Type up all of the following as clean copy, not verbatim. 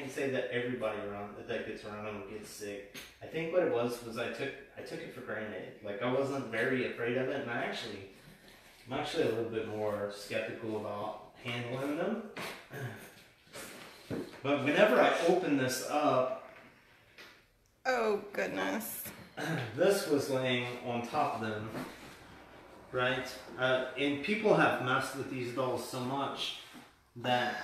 can't say that everybody around that gets around them gets sick. I think what it was I took it for granted. Like I wasn't very afraid of it, and I'm actually a little bit more skeptical about handling them. But whenever I open this up, oh goodness, this was laying on top of them, right? And people have messed with these dolls so much that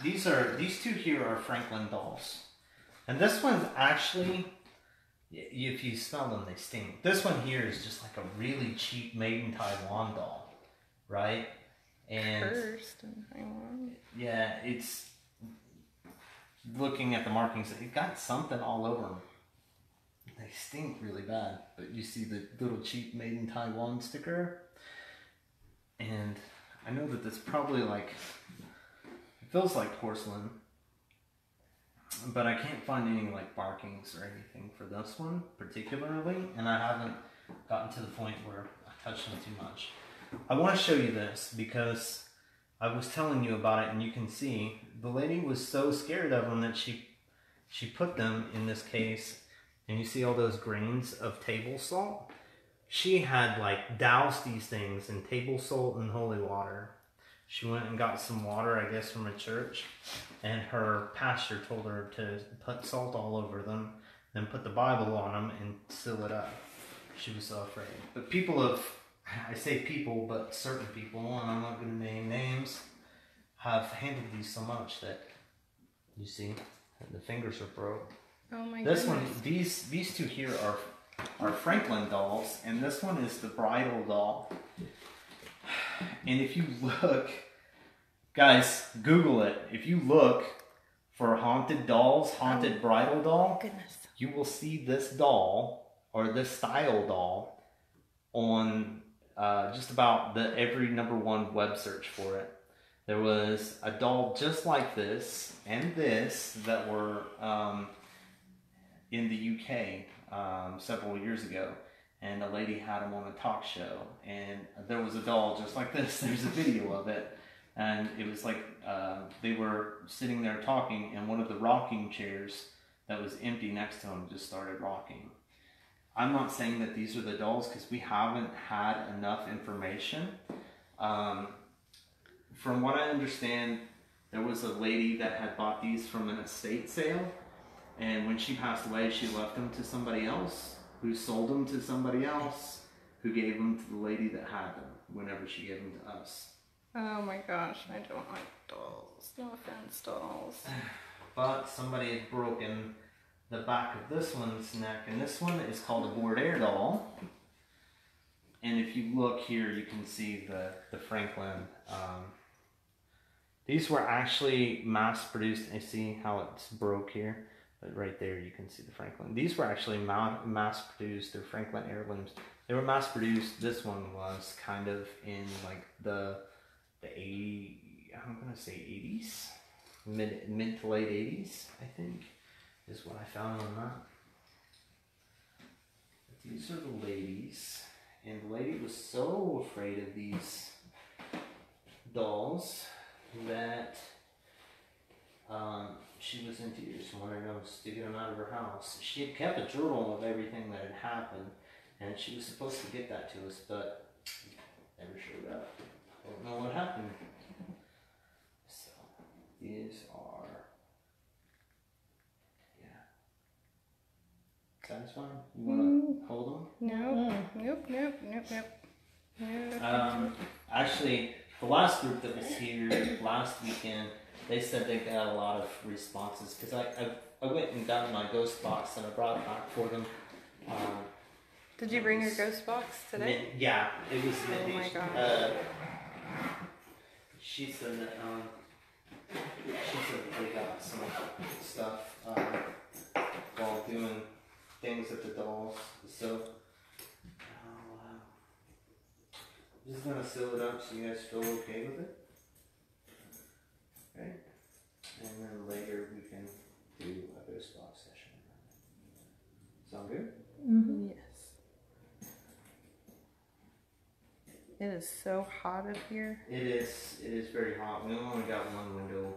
these two here are Franklin dolls, and this one's actually, if you smell them, they stink. This one here is just like a really cheap made in Taiwan doll, right? And cursed in Taiwan. Yeah, it's looking at the markings. It got something all over them. They stink really bad, but you see the little cheap made in Taiwan sticker, and I know that that's probably like, it feels like porcelain, but I can't find any like markings or anything for this one particularly, and I haven't gotten to the point where I touched them too much. I want to show you this because I was telling you about it, and you can see the lady was so scared of them that she put them in this case, and you see all those grains of table salt. She had like doused these things in table salt and holy water. She went and got some water, I guess, from a church, and her pastor told her to put salt all over them, then put the Bible on them and seal it up. She was so afraid. But people have, I say people, but certain people, and I'm not going to name names, have handled these so much that, you see, the fingers are broke. Oh my This goodness. one, these two here are Franklin dolls, and this one is the bridal doll. And if you look, guys, Google it. If you look for haunted dolls, haunted bridal doll, Goodness. you will see this doll, or this style doll, on just about every #1 web search for it. There was a doll just like this and this that were in the UK several years ago, and a lady had them on a talk show, and there was a doll just like this. There's a video of it, and it was like they were sitting there talking, and one of the rocking chairs that was empty next to them just started rocking. I'm not saying that these are the dolls because we haven't had enough information. From what I understand, there was a lady that had bought these from an estate sale, and when she passed away, she left them to somebody else, who sold them to somebody else, who gave them to the lady that had them whenever she gave them to us. Oh my gosh, I don't like dolls. No offense, dolls. But somebody had broken the back of this one's neck, and this one is called a Bordair doll. And if you look here, you can see the Franklin. These were actually mass-produced. I see how it's broke here, but right there you can see the Franklin. These were actually mass-produced. They're Franklin heirlooms. They were mass-produced. This one was kind of in like the 80s, I'm gonna say 80s, mid to late 80s, I think, is what I found on that. But these are the ladies, and the lady was so afraid of these dolls that she was in tears and wanted us to get them out of her house. She had kept a journal of everything that had happened, and she was supposed to get that to us, but never showed up. I don't know what happened. So these are, yeah. Satisfying? You want to hold them? No. Nope. Actually, the last group that was here last weekend, they said they got a lot of responses because I went and got my ghost box and I brought it back for them. Did you bring your ghost box today? Yeah, it was. Oh my gosh. She said that they got some stuff while doing things at the dolls. So. I'm just gonna seal it up so you guys feel okay with it. Okay? And then later we can do a ghost box session. Sound good? Mm-hmm. Yes. It is so hot up here. It is very hot. We only got one window